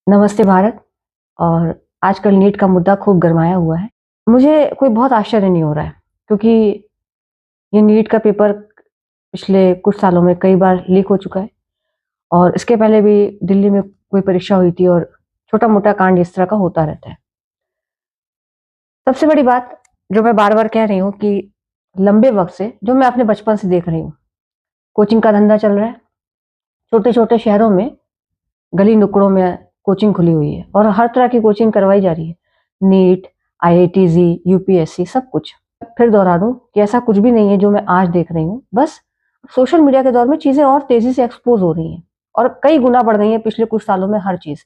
नमस्ते भारत। और आजकल नीट का मुद्दा खूब गरमाया हुआ है। मुझे कोई बहुत आश्चर्य नहीं हो रहा है, क्योंकि ये नीट का पेपर पिछले कुछ सालों में कई बार लीक हो चुका है। और इसके पहले भी दिल्ली में कोई परीक्षा हुई थी और छोटा-मोटा कांड इस तरह का होता रहता है। सबसे बड़ी बात जो मैं बार-बार कह रही हूँ कि लंबे वक़्त से जो मैं अपने बचपन से देख रही हूँ, कोचिंग का धंधा चल रहा है। छोटे-छोटे शहरों में, गली नुक्कड़ों में कोचिंग खुली हुई है और हर तरह की कोचिंग करवाई जा रही है। नीट, आईआईटी, यूपीएससी सब कुछ। फिर दोहरा दूं कि ऐसा कुछ भी नहीं है जो मैं आज देख रही हूँ। बस सोशल मीडिया के दौर में चीजें और तेजी से एक्सपोज हो रही हैं और कई गुना बढ़ गई हैं पिछले कुछ सालों में हर चीज।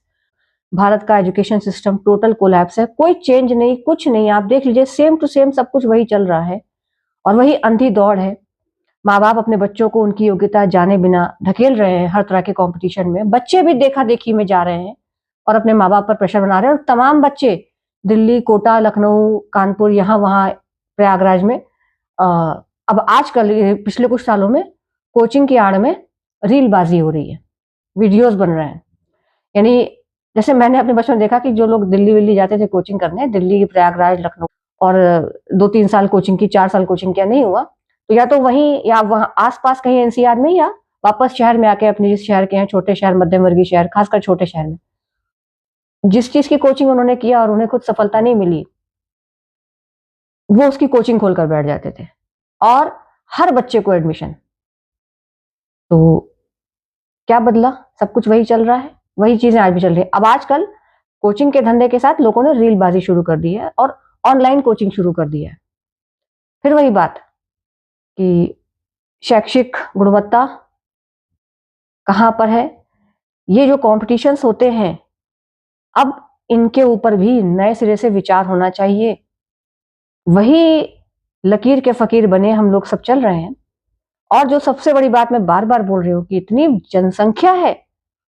भारत का एजुकेशन सिस्टम टोटल कोलैप्स है, कोई चेंज नहीं, कुछ नहीं। आप देख लीजिए, सेम टू सेम सब कुछ वही चल रहा है और वही अंधी दौड़ है। माँ बाप अपने बच्चों को उनकी योग्यता जाने बिना ढकेल रहे हैं हर तरह के कंपटीशन में। बच्चे भी देखा देखी में जा रहे हैं और अपने माँ बाप पर प्रेशर बना रहे हैं। और तमाम बच्चे दिल्ली, कोटा, लखनऊ, कानपुर, यहाँ वहाँ प्रयागराज में अ, अब आजकल पिछले कुछ सालों में कोचिंग की आड़ में रीलबाजी हो रही है, वीडियोस बन रहे हैं। यानी जैसे मैंने अपने बचपन में देखा कि जो लोग दिल्ली विल्ली जाते थे कोचिंग करने, दिल्ली, प्रयागराज, लखनऊ, और 2-3 साल कोचिंग की, 4 साल कोचिंग किया, नहीं हुआ तो या तो वहीं या वहाँ आस-पास कहीं एनसीआर में, या वापस शहर में आके अपने जिस शहर के हैं, छोटे शहर, मध्यम वर्गीय शहर, खासकर छोटे शहर में, जिस चीज़ की कोचिंग उन्होंने किया और उन्हें खुद सफलता नहीं मिली, वो उसकी कोचिंग खोलकर बैठ जाते थे और हर बच्चे को एडमिशन। तो क्या बदला? सब कुछ वही चल रहा है, वही चीज़ें आज भी चल रही हैं। अब आजकल कोचिंग के धंधे के साथ लोगों ने रीलबाज़ी शुरू कर दी है और ऑनलाइन कोचिंग शुरू कर दी है। फिर वही बात कि शैक्षिक गुणवत्ता कहाँ पर है? ये जो कॉम्पिटिशन्स होते हैं, अब इनके ऊपर भी नए सिरे से विचार होना चाहिए। वही लकीर के फ़कीर बने हम लोग सब चल रहे हैं। और जो सबसे बड़ी बात मैं बार-बार बोल रही हूँ कि इतनी जनसंख्या है,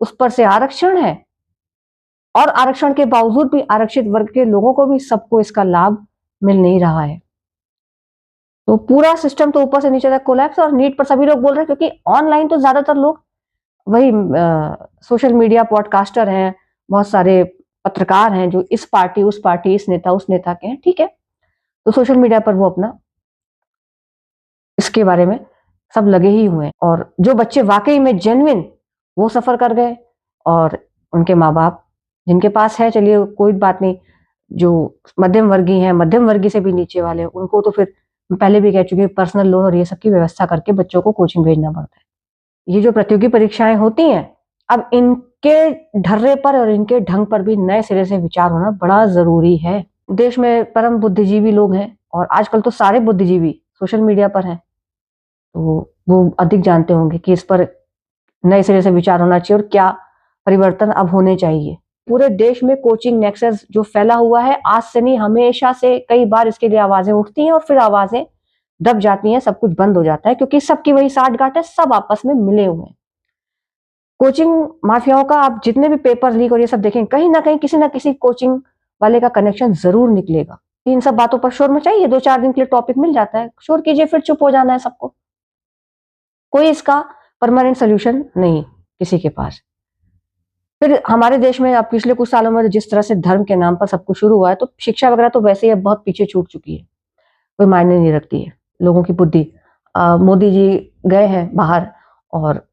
उस पर से आरक्षण है और आरक्षण के बावजूद भी आरक्षित वर्ग के लोगों को भी, सबको इसका लाभ मिल नहीं रहा है। तो पूरा सिस्टम तो ऊपर से नीचे तक कोलैप्स। और नीट पर सभी लोग बोल रहे हैं क्योंकि ऑनलाइन तो ज़्यादातर लोग वही सोशल मीडिया पॉडकास्टर हैं, बहुत सारे पत्रकार हैं जो इस पार्टी, उस पार्टी, इस नेता, उस नेता के हैं, ठीक है? तो सोशल मीडिया पर वो अपना इसके बारे में सब लगे ही हुए हैं। और जो बच्चे वाक़ई में जेन्युइन, वो सफ़र कर गए और उनके माँ-बाप जिनके पास है, चलिए कोई बात नहीं, जो मध्यम वर्गीय हैं, मध्यम वर्गीय से भी नीचे वाले, उनको तो फिर मैं पहले भी कह चुकी हूँ, पर्सनल लोन और ये सब की व्यवस्था करके बच्चों को कोचिंग भेजना पड़ता है। ये जो प्रतियोगी परीक्षाएँ होती हैं, अब इनके ढर्रे पर और इनके ढंग पर भी नए सिरे से विचार होना बड़ा ज़रूरी है। देश में परम बुद्धिजीवी लोग हैं और आजकल तो सारे बुद्धिजीवी सोशल मीडिया पर हैं। तो वो अधिक जानते होंगे कि इस पर नए सिरे से विचार होना चाहिए और क्या परिवर्तन अब होने चाहिए। पूरे देश में कोचिंग नेक्सस जो फैला हुआ है, आज से नहीं, हमेशा से कई बार इसके लिए आवाज़ें उठती हैं और फिर आवाज़ें दब जाती हैं, सब कुछ बंद हो जाता है क्योंकि सबकी वही साठ-गांठ है, सब आपस में मिले हुए हैं। कोचिंग माफियाओं का आप जितने भी पेपर लीक और ये सब देखें, कहीं न कहीं किसी न किसी कोचिंग वाले का कनेक्शन ज़रूर निकलेगा। इन सब बातों पर शोर मचाइए, 2-4 दिन के लिए टॉपिक मिल जाता है, शोर कीजिए, फिर चुप हो जाना है सबको। कोई इसका परमानेंट सॉल्यूशन नहीं किसी के पास। फिर हमारे देश में अब पिछले कुछ सालों में जिस तरह से धर्म के नाम पर सब कुछ शुरू हुआ है, तो शिक्षा वगैरह तो वैसे ही अब बहुत पीछे छूट चुकी है, कोई मायने नहीं रखती है लोगों की बुद्धि। मोदी जी गए हैं बाहर और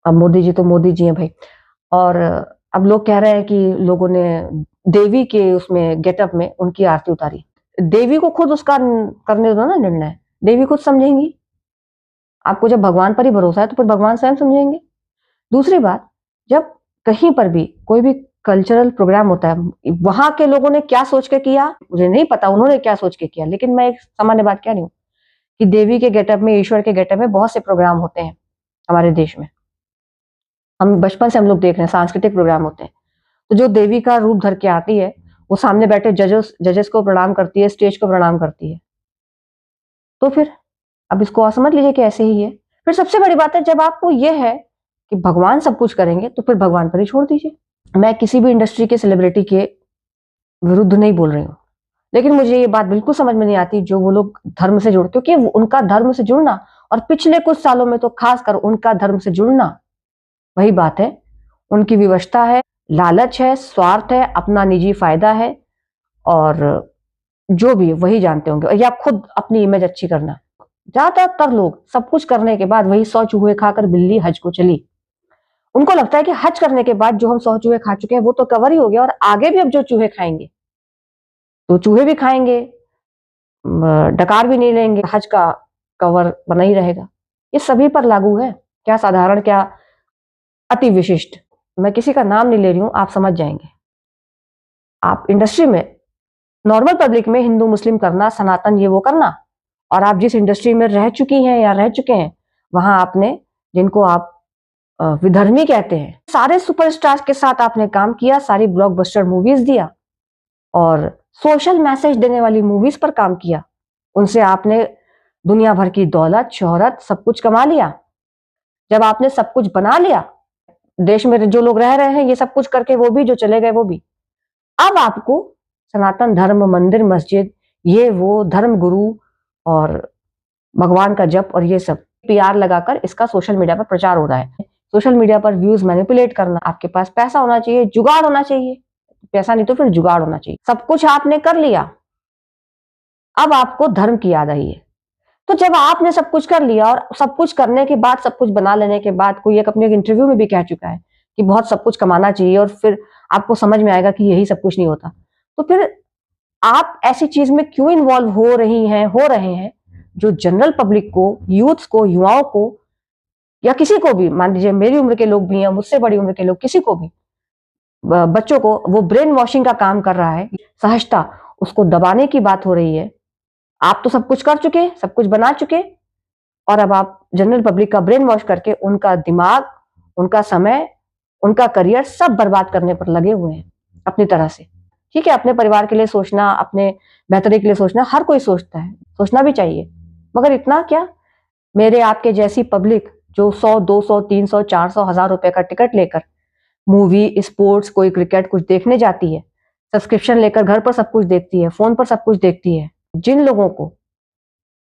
अब मोदी जी तो मोदी जी हैं भाई। और अब लोग कह रहे हैं कि लोगों ने देवी के उसमें गेटअप में उनकी आरती उतारी। देवी को खुद उसका करने दो ना निर्णय, देवी खुद समझेंगी। आपको जब भगवान पर ही भरोसा है तो फिर भगवान स्वयं समझेंगे। दूसरी बात, जब कहीं पर भी कोई भी कल्चरल प्रोग्राम होता है, वहां के लोगों ने क्या सोच के किया मुझे नहीं पता, उन्होंने क्या सोच के किया, लेकिन मैं एक सामान्य बात कह रही हूँ कि देवी के गेटअप में, ईश्वर के गेटअप में बहुत से प्रोग्राम होते हैं हमारे देश में। हम बचपन से हम लोग देख रहे हैं, सांस्कृतिक प्रोग्राम होते हैं। तो जो देवी का रूप धर के आती है, वो सामने बैठे जजेस को प्रणाम करती है, स्टेज को प्रणाम करती है। तो फिर अब इसको समझ लीजिए कि ऐसे ही है। फिर सबसे बड़ी बात है, जब आपको ये है कि भगवान सब कुछ करेंगे, तो फिर भगवान पर ही छोड़ दीजिए। मैं किसी भी इंडस्ट्री के सेलिब्रिटी के विरुद्ध नहीं बोल रही हूँ, लेकिन मुझे ये बात बिल्कुल समझ में नहीं आती जो वो लोग धर्म से जुड़ते, क्योंकि उनका धर्म से जुड़ना, और पिछले कुछ सालों में तो खासकर उनका धर्म से जुड़ना, वही बात है, उनकी विवशता है। लालच है, स्वार्थ है, अपना निजी फायदा है, और जो भी वही जानते होंगे, या खुद अपनी इमेज अच्छी करना। ज्यादातर लोग सब कुछ करने के बाद वही 100 चूहे खाकर बिल्ली हज को चली। उनको लगता है कि हज करने के बाद जो हम 100 चूहे खा चुके हैं वो तो कवर ही हो गया, और आगे भी अब जो चूहे खाएंगे तो चूहे भी खाएंगे, डकार भी नहीं लेंगे, हज का कवर बना ही रहेगा। ये सभी पर लागू है, क्या साधारण, क्या अति विशिष्ट। मैं किसी का नाम नहीं ले रही हूं, आप समझ जाएंगे। आप इंडस्ट्री में, नॉर्मल पब्लिक में हिंदू मुस्लिम करना, सनातन ये वो करना, और आप जिस इंडस्ट्री में रह चुकी हैं या रह चुके हैं, वहां आपने, जिनको आप विधर्मी कहते हैं, सारे सुपरस्टार्स के साथ आपने काम किया, सारी ब्लॉकबस्टर मूवीज दिया, और सोशल मैसेज देने वाली मूवीज पर काम किया। उनसे आपने दुनिया भर की दौलत, शोहरत, सब कुछ कमा लिया। जब आपने सब कुछ बना लिया, देश में जो लोग रह रहे हैं ये सब कुछ करके, वो भी जो चले गए वो भी, अब आपको सनातन धर्म, मंदिर, मस्जिद, ये वो धर्म गुरु और भगवान का जप और ये सब पीआर लगाकर इसका सोशल मीडिया पर प्रचार हो रहा है। सोशल मीडिया पर व्यूज मैनिपुलेट करना, आपके पास पैसा होना चाहिए, जुगाड़ होना चाहिए, पैसा नहीं तो फिर जुगाड़ होना चाहिए। सब कुछ आपने कर लिया, अब आपको धर्म की याद आई है। तो जब आपने सब कुछ कर लिया, और सब कुछ करने के बाद, सब कुछ बना लेने के बाद, कोई एक अपने इंटरव्यू में भी कह चुका है कि बहुत सब कुछ कमाना चाहिए, और फिर आपको समझ में आएगा कि यही सब कुछ नहीं होता, तो फिर आप ऐसी चीज में क्यों इन्वॉल्व हो रहे हैं जो जनरल पब्लिक को, यूथ को, युवाओं को, या किसी को भी, मान लीजिए मेरी उम्र के लोग भी हैं, मुझसे बड़ी उम्र के लोग, किसी को भी, बच्चों को वो ब्रेन वॉशिंग का काम कर रहा है। सहजता उसको दबाने की बात हो रही है। आप तो सब कुछ कर चुके, सब कुछ बना चुके, और अब आप जनरल पब्लिक का ब्रेन वॉश करके उनका दिमाग, उनका समय, उनका करियर सब बर्बाद करने पर लगे हुए हैं अपनी तरह से। ठीक है, अपने परिवार के लिए सोचना, अपने बेहतरी के लिए सोचना, हर कोई सोचता है, सोचना भी चाहिए, मगर इतना क्या? मेरे आपके जैसी पब्लिक जो 100, 200, 300, 400, 1000 रुपए का टिकट लेकर मूवी, स्पोर्ट्स, कोई क्रिकेट कुछ देखने जाती है, सब्सक्रिप्शन लेकर घर पर सब कुछ देखती है, फोन पर सब कुछ देखती है, जिन लोगों को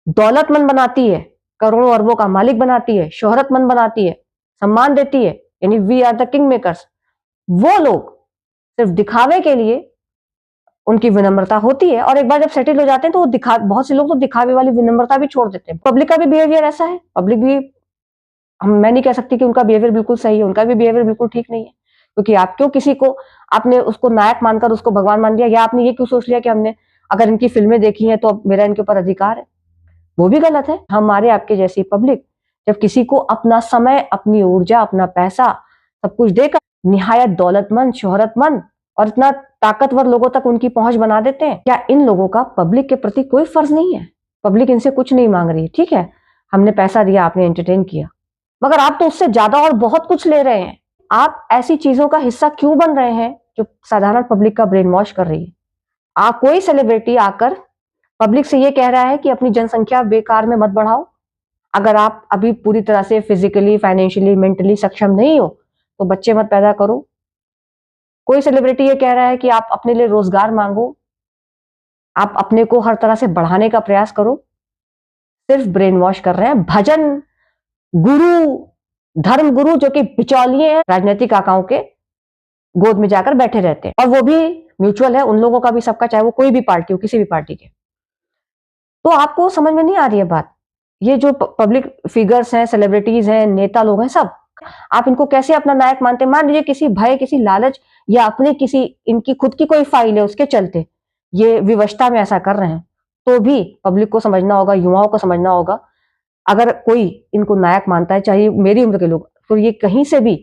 दौलतमंद बनाती है, करोड़ों अरबों का मालिक बनाती है, शोहरतमंद बनाती है, सम्मान देती है, यानी we are the king makers, वो लोग सिर्फ दिखावे के लिए, उनकी विनम्रता होती है, और एक बार जब सेटल हो जाते हैं तो वो बहुत से लोग तो दिखावे वाली विनम्रता भी छोड़ देते हैं। पब्लिक का भी बिहेवियर ऐसा है, पब्लिक भी, मैं नहीं कह सकती कि उनका बिहेवियर बिल्कुल सही है, उनका भी बिहेवियर बिल्कुल ठीक नहीं है, क्योंकि आप क्यों किसी को, आपने उसको नायक मानकर उसको भगवान मान लिया, या आपने ये क्यों सोच लिया कि हमने अगर इनकी फिल्में देखी हैं तो अब मेरा इनके ऊपर अधिकार है? वो भी गलत है। हमारे आपके जैसी पब्लिक जब किसी को अपना समय, अपनी ऊर्जा, अपना पैसा सब कुछ देकर निहायत दौलतमंद, शोहरतमंद और इतना ताकतवर लोगों तक उनकी पहुंच बना देते हैं, क्या इन लोगों का पब्लिक के प्रति कोई फर्ज नहीं है? पब्लिक इनसे कुछ नहीं मांग रही है, ठीक है, हमने पैसा दिया, आपने एंटरटेन किया, मगर आप तो उससे ज्यादा और बहुत कुछ ले रहे हैं। आप ऐसी चीजों का हिस्सा क्यों बन रहे हैं जो साधारण पब्लिक का ब्रेन वॉश कर रही है? आप, कोई सेलिब्रिटी आकर पब्लिक से ये कह रहा है कि अपनी जनसंख्या बेकार में मत बढ़ाओ, अगर आप अभी पूरी तरह से फिजिकली, फाइनेंशियली, मेंटली सक्षम नहीं हो तो बच्चे मत पैदा करो। कोई सेलिब्रिटी ये कह रहा है कि आप अपने लिए रोजगार मांगो, आप अपने को हर तरह से बढ़ाने का प्रयास करो। सिर्फ ब्रेन वॉश कर रहे हैं। भजन गुरु, धर्म गुरु जो कि बिचौलिए हैं, राजनीतिक आकाओं के गोद में जाकर बैठे रहते हैं, और वो भी म्यूचुअल है, उन लोगों का भी, सबका, चाहे वो कोई भी पार्टी हो, किसी भी पार्टी के। तो आपको समझ में नहीं आ रही है बात? ये जो पब्लिक फिगर्स हैं, सेलिब्रिटीज हैं, नेता लोग हैं, सब आप इनको कैसे अपना नायक मानते हैं? मान लीजिए किसी भय, किसी लालच, या अपने किसी, इनकी खुद की कोई फाइल है उसके चलते ये विवशता में ऐसा कर रहे हैं, तो भी पब्लिक को समझना होगा, युवाओं को समझना होगा, अगर कोई इनको नायक मानता है, चाहे मेरी उम्र के लोग, तो ये कहीं से भी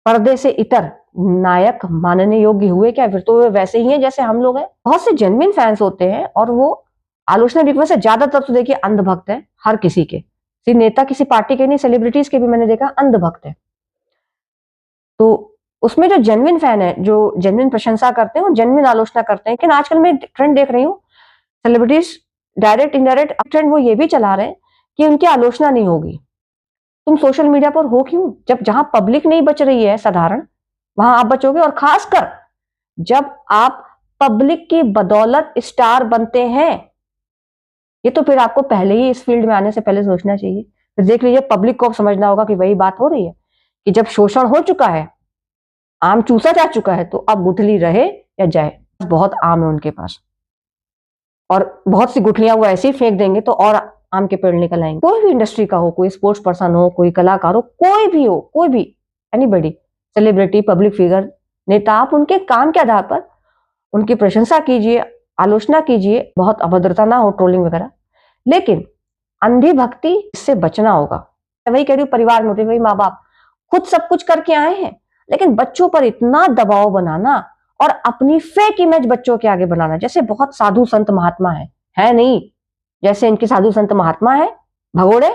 पर्दे से इतर नायक मानने योग्य हुए क्या? फिर तो वे वैसे ही हैं जैसे हम लोग हैं। बहुत से जेन्युइन फैंस होते हैं, और वो आलोचना भी, वैसे ज्यादातर तो देखिए अंधभक्त है हर किसी के, सिर्फ नेता किसी पार्टी के नहीं, सेलिब्रिटीज के भी मैंने देखा अंधभक्त है। तो उसमें जो जेन्युइन फैन है, जो जेन्युइन प्रशंसा करते हैं, वो जेन्युइन आलोचना करते हैं। लेकिन आजकल मैं ट्रेंड देख रही हूँ, सेलिब्रिटीज डायरेक्ट इनडायरेक्ट ट्रेंड वो ये भी चला रहे हैं कि उनकी आलोचना नहीं होगी। तुम सोशल मीडिया पर हो क्यों? जब जहां पब्लिक नहीं बच रही है साधारण, वहां आप बचोगे, और खासकर जब आप पब्लिक की बदौलत स्टार बनते हैं, ये तो फिर आपको पहले ही इस फील्ड में आने से पहले सोचना चाहिए। फिर देख लीजिए, पब्लिक को समझना होगा कि वही बात हो रही है कि जब शोषण हो चुका है, आम चूसा जा चुका है, तो अब गुठली रहे या जाए, बहुत आम है उनके पास। और बहुत सी गुठलियां वो ऐसे ही फेंक देंगे तो और आम के पेड़ निकल आएंगे। कोई भी इंडस्ट्री का हो, कोई स्पोर्ट्स पर्सन हो, कोई कलाकार हो, कोई भी हो, कोई भी एनीबडी, सेलिब्रिटी, पब्लिक फिगर, नेता, आप उनके काम के आधार पर उनकी प्रशंसा कीजिए, आलोचना कीजिए, बहुत अभद्रता ना हो, ट्रोलिंग वगैरह, लेकिन अंधी भक्ति इससे बचना होगा। वही कह रही हूँ, परिवार में होते वही माँ बाप खुद सब कुछ करके आए हैं, लेकिन बच्चों पर इतना दबाव बनाना और अपनी फेक इमेज बच्चों के आगे बनाना, जैसे बहुत साधु संत महात्मा है नहीं, जैसे इनके साधु संत महात्मा है भगोड़े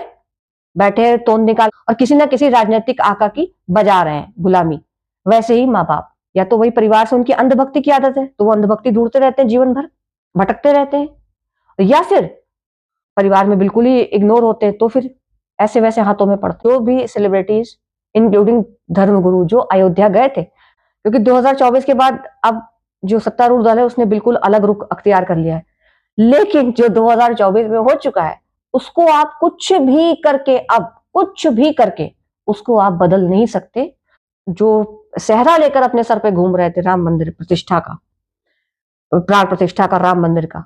बैठे तोंद निकाल और किसी ना किसी राजनीतिक आका की बजा रहे हैं गुलामी, वैसे ही माँ बाप या तो वही परिवार से उनकी अंधभक्ति की आदत है तो वो अंधभक्ति ढूंढते रहते हैं, जीवन भर भटकते रहते हैं, या फिर परिवार में बिल्कुल ही इग्नोर होते हैं तो फिर ऐसे वैसे हाथों में पड़ते। जो भी सेलिब्रिटीज इंक्लूडिंग धर्मगुरु जो अयोध्या गए थे, क्योंकि 2024 के बाद अब जो सत्तारूढ़ दल है उसने बिल्कुल अलग रुख अख्तियार कर लिया है, लेकिन जो 2024 में हो चुका है उसको आप कुछ भी करके, अब कुछ भी करके उसको आप बदल नहीं सकते। जो सेहरा लेकर अपने सर पे घूम रहे थे राम मंदिर प्रतिष्ठा का, प्राण प्रतिष्ठा का, राम मंदिर का,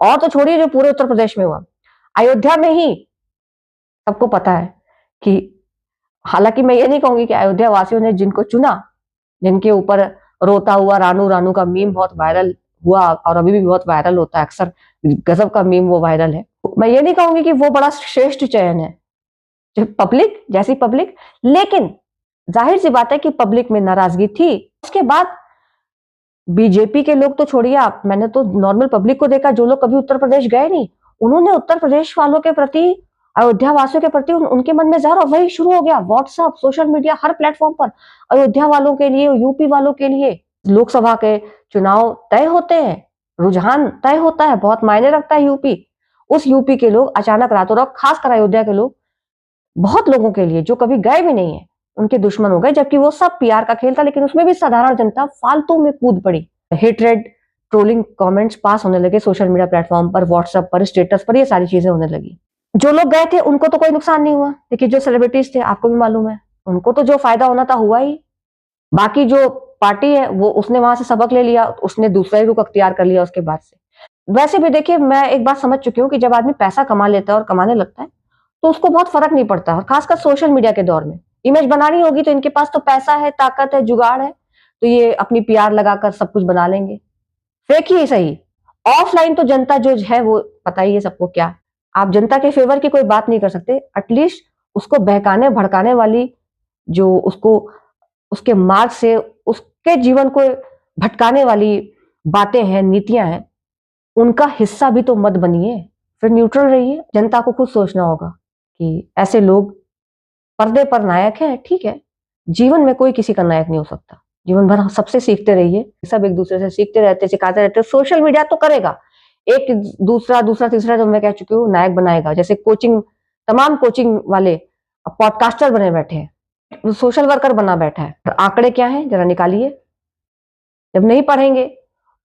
और तो छोड़िए जो पूरे उत्तर प्रदेश में हुआ, अयोध्या में ही सबको पता है कि, हालांकि मैं ये नहीं कहूंगी कि अयोध्या वासियों ने जिनको चुना, जिनके ऊपर रोता हुआ रानू रानू का मीम बहुत वायरल हुआ और अभी भी बहुत वायरल होता है, अक्सर गजब का मीम वो वायरल है, मैं ये नहीं कहूंगी कि वो बड़ा श्रेष्ठ चयन है, जो पब्लिक जैसी पब्लिक, लेकिन जाहिर सी बात है कि पब्लिक में नाराजगी थी। उसके बाद बीजेपी के लोग तो छोड़िए आप, मैंने तो नॉर्मल पब्लिक को देखा, जो लोग कभी उत्तर प्रदेश गए नहीं, उन्होंने उत्तर प्रदेश वालों के प्रति, अयोध्या वासियों के प्रति उनके मन में जहर, और वही शुरू हो गया व्हाट्सएप, सोशल मीडिया, हर प्लेटफॉर्म पर अयोध्या वालों के लिए, यूपी वालों के लिए। लोकसभा के चुनाव तय होते हैं, रुझान तय होता है, बहुत मायने रखता है यूपी। उस यूपी के लोग अचानक रातों रात, खासकर अयोध्या के लोग, बहुत लोगों के लिए जो कभी गए भी नहीं है उनके दुश्मन हो गए, जबकि वो सब पीआर का खेल था, लेकिन उसमें भी साधारण जनता फालतू में कूद पड़ी। हेटरेड, ट्रोलिंग कमेंट्स पास होने लगे सोशल मीडिया प्लेटफॉर्म पर, व्हाट्सएप पर, स्टेटस पर, ये सारी चीजें होने लगी। जो लोग गए थे उनको तो कोई नुकसान नहीं हुआ, लेकिन जो सेलिब्रिटीज थे, आपको भी मालूम है, उनको तो जो फायदा होना था हुआ ही। बाकी जो पार्टी है वो, उसने वहां से सबक ले लिया, उसने दूसरा ही रुख अख्तियार कर लिया उसके बाद से। वैसे भी देखिए, मैं एक बात समझ चुकी हूँ कि जब आदमी पैसा कमा लेता है और कमाने लगता है तो उसको बहुत फर्क नहीं पड़ता, और खासकर सोशल मीडिया के दौर में इमेज बनानी होगी तो इनके पास तो पैसा है, ताकत है, जुगाड़ है, तो ये अपनी पीआर लगाकर सब कुछ बना लेंगे, फेक ही सही। ऑफलाइन तो जनता जो है वो पता ही है सबको क्या, आप जनता के फेवर की कोई बात नहीं कर सकते, एटलीस्ट उसको बहकाने भड़काने वाली, जो उसको उसके मार्ग से, उसके जीवन को भटकाने वाली बातें हैं, नीतियां हैं, उनका हिस्सा भी तो मत बनिए, फिर न्यूट्रल रहिए। जनता को खुद सोचना होगा कि ऐसे लोग पर्दे पर नायक हैं, ठीक है, जीवन में कोई किसी का नायक नहीं हो सकता, जीवन भर सबसे सीखते रहिए, सब एक दूसरे से सीखते रहते, सिखाते रहते। सोशल मीडिया तो करेगा, एक दूसरा दूसरा तीसरा, जो मैं कह चुकी हूँ, नायक बनाएगा। जैसे कोचिंग, तमाम कोचिंग वाले पॉडकास्टर बने बैठे हैं, सोशल वर्कर बना बैठा है। आंकड़े क्या हैं जरा निकालिए, जब नहीं पढ़ेंगे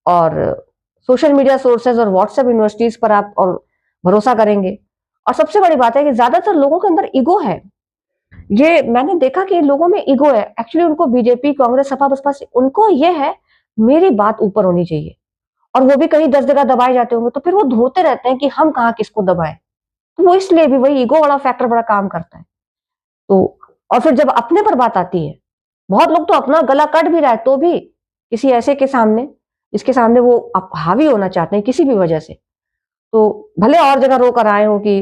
और सोशल मीडिया सोर्सेज और व्हाट्सएप यूनिवर्सिटीज पर आप और भरोसा करेंगे। और सबसे बड़ी बात है कि ज्यादातर लोगों के अंदर ईगो है, ये मैंने देखा कि लोगों में ईगो है एक्चुअली, उनको बीजेपी, कांग्रेस, सपा, बसपा से उनको ये है मेरी बात ऊपर होनी चाहिए, और वो भी कहीं 10 जगह दबाए जाते होंगे तो फिर वो ढूंढते रहते हैं कि हम कहाँ किसको दबाएं, तो वो इसलिए भी वही ईगो वाला फैक्टर बड़ा काम करता है। तो और फिर जब अपने पर बात आती है, बहुत लोग तो अपना गला कट भी रहा है तो भी किसी ऐसे के सामने, जिसके सामने वो हावी होना चाहते हैं किसी भी वजह से, तो भले और जगह रो कर आए हो कि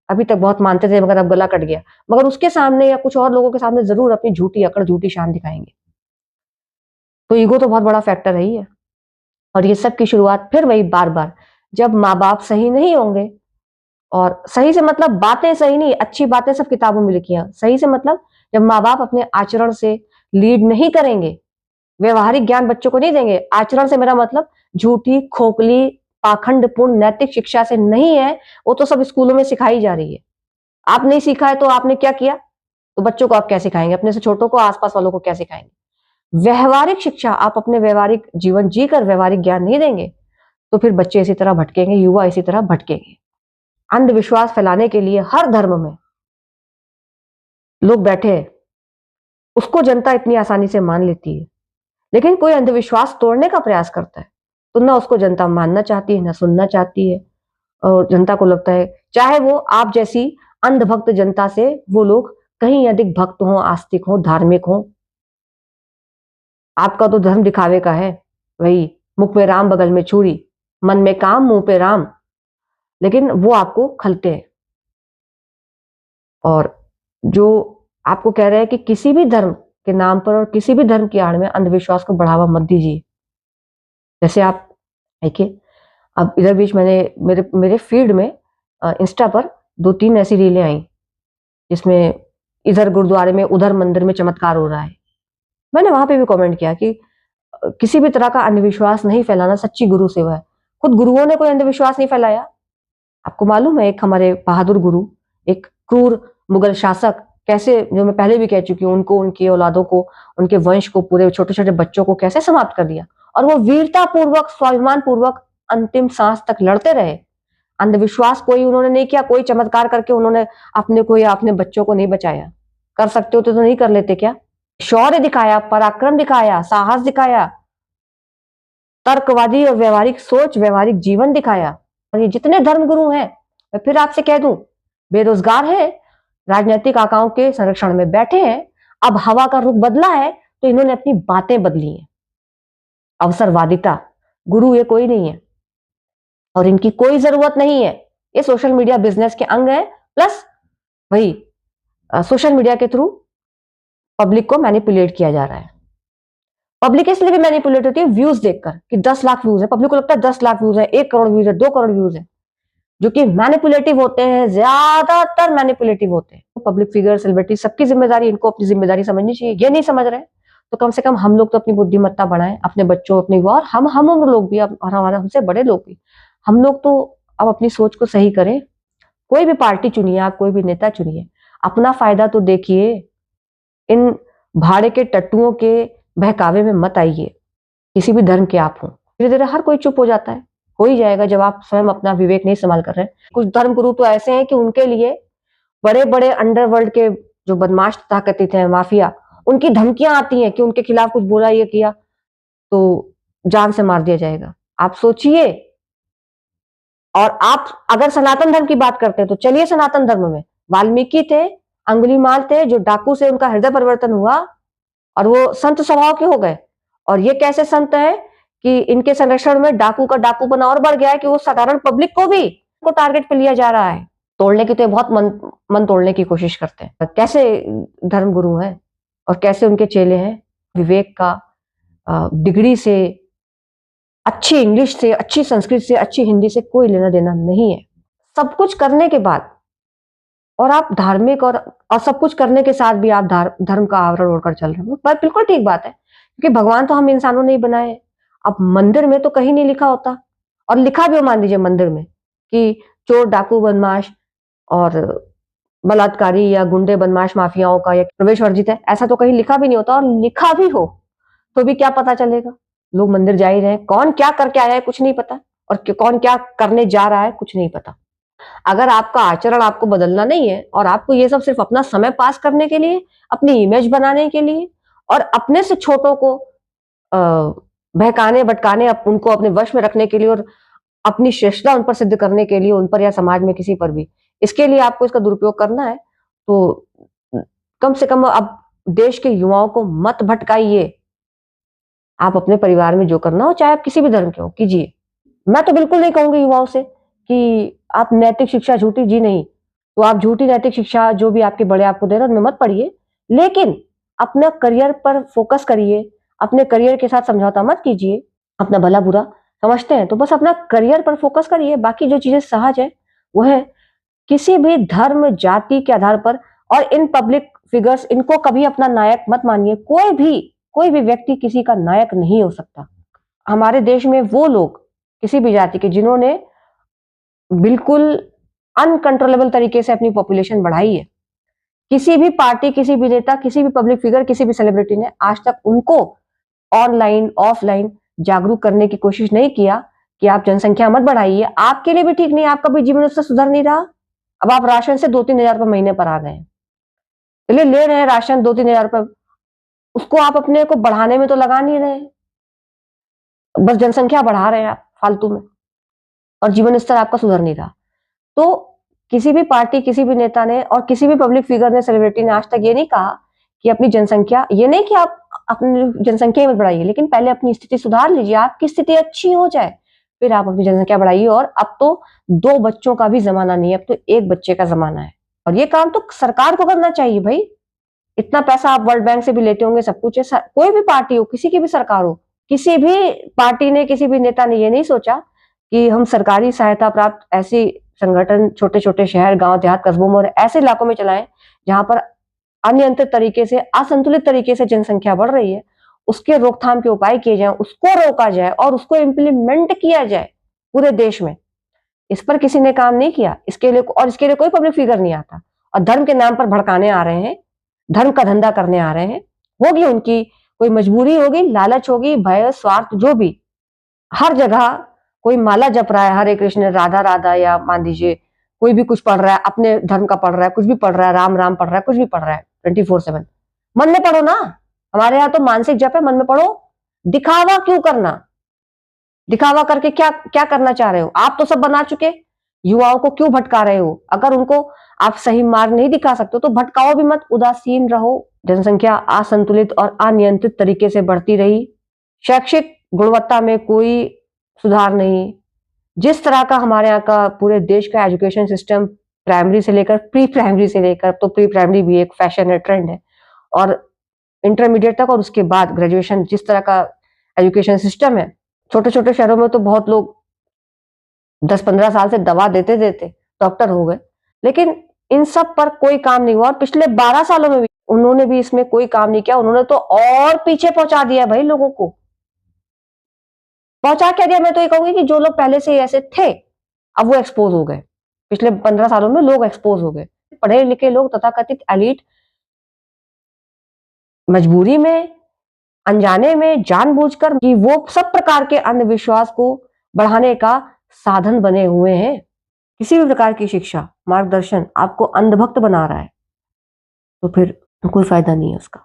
अभी तक बहुत मानते थे मगर अब गला कट गया, मगर उसके सामने या कुछ और लोगों के सामने जरूर अपनी झूठी अकड़, झूठी शान दिखाएंगे। तो ईगो तो बहुत बड़ा फैक्टर है ही है। और ये सब की शुरुआत फिर वही बार बार, जब माँ बाप सही नहीं होंगे, और सही से मतलब बातें सही नहीं, अच्छी बातें सब किताबों में लिखी हैं, सही से मतलब जब माँ बाप अपने आचरण से लीड नहीं करेंगे, व्यवहारिक ज्ञान बच्चों को नहीं देंगे, आचरण से मेरा मतलब झूठी, खोखली, पाखंडपूर्ण नैतिक शिक्षा से नहीं है, वो तो सब स्कूलों में सिखाई जा रही है। आप नहीं सीखा है तो आपने क्या किया, तो बच्चों को आप क्या सिखाएंगे, अपने से छोटों को, आसपास वालों को क्या सिखाएंगे। व्यवहारिक शिक्षा आप अपने व्यवहारिक जीवन जीकर व्यवहारिक ज्ञान नहीं देंगे तो फिर बच्चे इसी तरह भटकेंगे, युवा इसी तरह भटकेंगे। अंधविश्वास फैलाने के लिए हर धर्म में लोग बैठे हैं, उसको जनता इतनी आसानी से मान लेती है। लेकिन कोई अंधविश्वास तोड़ने का प्रयास करता है तो ना उसको जनता मानना चाहती है, ना सुनना चाहती है। और जनता को लगता है चाहे वो आप जैसी अंधभक्त जनता से वो लोग कहीं अधिक भक्त हों, आस्तिक हों, धार्मिक हों। आपका तो धर्म दिखावे का है, वही मुख में राम बगल में छुरी, मन में काम मुंह पे राम। लेकिन वो आपको खलते हैं। और जो आपको कह रहे हैं कि किसी भी धर्म के नाम पर और किसी भी धर्म की आड़ में अंधविश्वास को बढ़ावा मत दीजिए। जैसे आप देखिए, अब इधर बीच मैंने मेरे मेरे फीड में इंस्टा पर 2-3 ऐसी रीलें आई जिसमें इधर गुरुद्वारे में, उधर मंदिर में चमत्कार हो रहा है। मैंने वहां पे भी कमेंट किया कि किसी भी तरह का अंधविश्वास नहीं फैलाना सच्ची गुरु सेवा है। खुद गुरुओं ने कोई अंधविश्वास नहीं फैलाया। आपको मालूम है एक हमारे बहादुर गुरु, एक क्रूर मुगल शासक कैसे, जो मैं पहले भी कह चुकी हूँ, उनको, उनकी औलादों को, उनके वंश को, पूरे छोटे छोटे बच्चों को कैसे समाप्त कर दिया। और वो वीरता पूर्वक, स्वाभिमान पूर्वक अंतिम सांस तक लड़ते रहे। अंधविश्वास कोई उन्होंने नहीं किया, कोई चमत्कार करके उन्होंने अपने को या अपने बच्चों को नहीं बचाया। कर सकते होते तो नहीं कर लेते क्या? शौर्य दिखाया, पराक्रम दिखाया, साहस दिखाया, तर्कवादी और व्यवहारिक सोच, व्यवहारिक जीवन दिखाया। और ये जितने धर्मगुरु हैं, मैं फिर आपसे कह दूं, बेरोजगार हैं, राजनीतिक आकाओं के संरक्षण में बैठे हैं। अब हवा का रुख बदला है तो इन्होंने अपनी बातें बदली हैं। अवसरवादिता, गुरु ये कोई नहीं है और इनकी कोई जरूरत नहीं है। ये सोशल मीडिया बिजनेस के अंग है, प्लस वही सोशल मीडिया के थ्रू पब्लिक को मैनिपुलेट किया जा रहा है। पब्लिक इसलिए भी मैनिपुलेट होती है व्यूज देखकर कि 10 लाख व्यूज है, पब्लिक को लगता है 10 लाख व्यूज है, 1 करोड़ व्यूज है, 2 करोड़ व्यूज है, जो कि मैनिपुलेटिव होते हैं, ज्यादातर मैनिपुलेटिव होते हैं। तो पब्लिक फिगर, सेलिब्रिटी, सबकी जिम्मेदारी, इनको अपनी जिम्मेदारी समझनी चाहिए। ये नहीं समझ रहे तो कम से कम हम लोग तो अपनी बुद्धिमत्ता बढ़ाएं, अपने बच्चों, अपने युवा, और हम उम्र लोग भी, और हमारे हमसे बड़े लोग भी, हम लोग तो अब अपनी सोच को सही करें। कोई भी पार्टी चुनिए आप, कोई भी नेता चुनिए, अपना फायदा तो देखिए। इन भाड़े के टट्टुओं के बहकावे में मत आइए, किसी भी धर्म के आप हो। धीरे धीरे हर कोई चुप हो जाता है, हो ही जाएगा जब आप स्वयं अपना विवेक नहीं संभाल कर रहे हैं। कुछ धर्म गुरु तो ऐसे हैं कि उनके लिए बड़े बड़े अंडरवर्ल्ड के जो बदमाश ताकतीत हैं, माफिया, उनकी धमकियां आती हैं कि उनके खिलाफ कुछ बोला, ये किया तो जान से मार दिया जाएगा। आप सोचिए। और आप अगर सनातन धर्म की बात करते हैं तो चलिए सनातन धर्म में वाल्मीकि थे, अंगुलीमाल थे, जो डाकू से उनका हृदय परिवर्तन हुआ और वो संत स्वभाव के हो गए। और ये कैसे संत है कि इनके संरक्षण में डाकू का डाकूपना और बढ़ गया है कि वो साधारण पब्लिक को भी को टारगेट पे लिया जा रहा है। तोड़ने की तो ये बहुत मन तोड़ने की कोशिश करते हैं। कैसे धर्म गुरु हैं और कैसे उनके चेले हैं। विवेक का डिग्री से, अच्छी इंग्लिश से, अच्छी संस्कृत से, अच्छी हिंदी से कोई लेना देना नहीं है। सब कुछ करने के बाद और आप धार्मिक और सब कुछ करने के साथ भी आप धर्म का आवरण ओढ़कर चल रहे हो, बात बिल्कुल ठीक बात है, क्योंकि भगवान तो हम इंसानों ने ही बनाए। अब मंदिर में तो कहीं नहीं लिखा होता, और लिखा भी हो मान लीजिए मंदिर में कि चोर, डाकू, बदमाश और बलात्कारी या गुंडे, बदमाश, माफियाओं का या प्रवेश वर्जित है, ऐसा तो कहीं लिखा भी नहीं होता। और लिखा भी हो तो भी क्या पता चलेगा, लोग मंदिर जा ही रहे हैं, कौन क्या करके आया है कुछ नहीं पता, और कौन क्या करने जा रहा है कुछ नहीं पता। अगर आपका आचरण आपको बदलना नहीं है और आपको ये सब सिर्फ अपना समय पास करने के लिए, अपनी इमेज बनाने के लिए और अपने से छोटों को बहकाने भटकाने, उनको अपने वश में रखने के लिए और अपनी श्रेष्ठता उन पर सिद्ध करने के लिए, उन पर या समाज में किसी पर भी, इसके लिए आपको इसका दुरुपयोग करना है, तो कम से कम अब देश के युवाओं को मत भटकाइए। आप अपने परिवार में जो करना हो, चाहे आप किसी भी धर्म के हो, कीजिए। मैं तो बिल्कुल नहीं कहूंगी युवाओं से कि आप नैतिक शिक्षा झूठी, जी नहीं। तो आप झूठी नैतिक शिक्षा जो भी आपके बड़े आपको दे रहे हैं उनमें मत पढ़िए, लेकिन अपना करियर पर फोकस करिए। अपने करियर के साथ समझौता मत कीजिए। अपना भला बुरा समझते हैं तो बस अपना करियर पर फोकस करिए। बाकी जो चीजें सहज है वो है, किसी भी धर्म जाति के आधार पर, और इन पब्लिक फिगर्स, इनको कभी अपना नायक मत मानिए। कोई भी व्यक्ति किसी का नायक नहीं हो सकता। हमारे देश में वो लोग किसी भी जाति के जिन्होंने बिल्कुल अनकंट्रोलेबल तरीके से अपनी पॉपुलेशन बढ़ाई है, किसी भी पार्टी, किसी भी नेता, किसी भी पब्लिक फिगर, किसी भी सेलिब्रिटी ने आज तक उनको ऑनलाइन ऑफलाइन जागरूक करने की कोशिश नहीं किया कि आप जनसंख्या मत बढ़ाइए, आपके लिए भी ठीक नहीं, आपका भी जीवन उससे सुधर नहीं रहा। अब आप राशन से 2-3 हजार रुपए महीने पर आ गए हैं, चलिए ले रहे हैं राशन 2-3 हजार रुपए, उसको आप अपने को बढ़ाने में तो लगा नहीं रहे, बस जनसंख्या बढ़ा रहे हैं आप फालतू में, और जीवन स्तर आपका सुधर नहीं रहा। तो किसी भी पार्टी, किसी भी नेता ने और किसी भी पब्लिक फिगर ने, सेलिब्रिटी ने आज तक ये नहीं कहा कि अपनी जनसंख्या, ये नहीं कि आप अपनी जनसंख्या मत बढ़ाइए, लेकिन पहले अपनी स्थिति सुधार लीजिए, आपकी स्थिति अच्छी हो जाए, फिर आप अपनी जनसंख्या बढ़ाइए। और अब तो 2 बच्चों का भी ज़माना नहीं है, अब तो 1 बच्चे का ज़माना है। और ये काम तो सरकार को करना चाहिए भई। इतना पैसा आप वर्ल्ड बैंक से भी लेते होंगे, सब कुछ है। कोई भी पार्टी हो, किसी की भी सरकार हो, किसी भी पार्टी ने, किसी भी नेता ने ये नहीं सोचा कि हम सरकारी सहायता प्राप्त ऐसी संगठन छोटे-छोटे शहर, गाँव, देहात, कस्बों में और ऐसे इलाकों में चलाएँ, जहाँ पर अनियंत्रित तरीके से, असंतुलित तरीके से जनसंख्या बढ़ रही है। उसके रोकथाम के उपाय किए जाएँ, उसको रोका जाए और उसको इम्प्लीमेंट किया जाए पूरे देश में। इस पर किसी ने काम नहीं किया। इसके लिए कोई पब्लिक फिगर नहीं आता, और धर्म के नाम पर भड़काने आ रहे हैं, धर्म का धंधा करने आ रहे हैं। होगी उनकी कोई मजबूरी, होगी लालच, होगी भय, स्वार्थ, जो भी। हर जगह कोई माला जप रहा है, हरे कृष्ण, राधा राधा, या मान लीजिए कोई भी कुछ पढ़ रहा है, अपने धर्म का पढ़ रहा है, कुछ भी पढ़ रहा है, राम राम पढ़ रहा है, कुछ भी पढ़ रहा है 24/7। मन में पढ़ो ना। हमारे यहाँ तो मानसिक जप है, मन में पढ़ो। दिखावा क्यों करना? दिखावा करके क्या क्या करना चाह रहे हो? आप तो सब बना चुके, युवाओं को क्यों भटका रहे हो? अगर उनको आप सही मार्ग नहीं दिखा सकते तो भटकाओ भी मत, उदासीन रहो। जनसंख्या असंतुलित और अनियंत्रित तरीके से बढ़ती रही, शैक्षिक गुणवत्ता में कोई सुधार नहीं। जिस तरह का हमारे यहाँ का पूरे देश का एजुकेशन सिस्टम, प्राइमरी से लेकर प्री प्राइमरी से लेकर, तो प्री प्राइमरी भी एक फैशन है, ट्रेंड है, और इंटरमीडिएट तक और उसके बाद ग्रेजुएशन, जिस तरह का एजुकेशन सिस्टम है, छोटे-छोटे शहरों में तो बहुत लोग 10-15 साल से दवा देते-देते डॉक्टर हो गए। लेकिन इन सब पर कोई काम नहीं हुआ, और पिछले 12 सालों में भी उन्होंने भी इसमें कोई काम नहीं किया। उन्होंने तो और पीछे पहुंचा दिया भाई लोगों को। पहुंचा क्या दिया? मैं तो ये कहूंगी कि जो लोग पहले से ही ऐसे थे, अब वो एक्सपोज हो गए। पिछले 15 सालों में लोग एक्सपोज हो गए। पढ़े लिखे लोग, तथाकथित एलीट, मजबूरी में, अनजाने में, जानबूझकर कि वो सब प्रकार के अंधविश्वास को बढ़ाने का साधन बने हुए हैं। किसी भी प्रकार की शिक्षा, मार्गदर्शन आपको अंधभक्त बना रहा है, तो फिर कोई फायदा नहीं है उसका।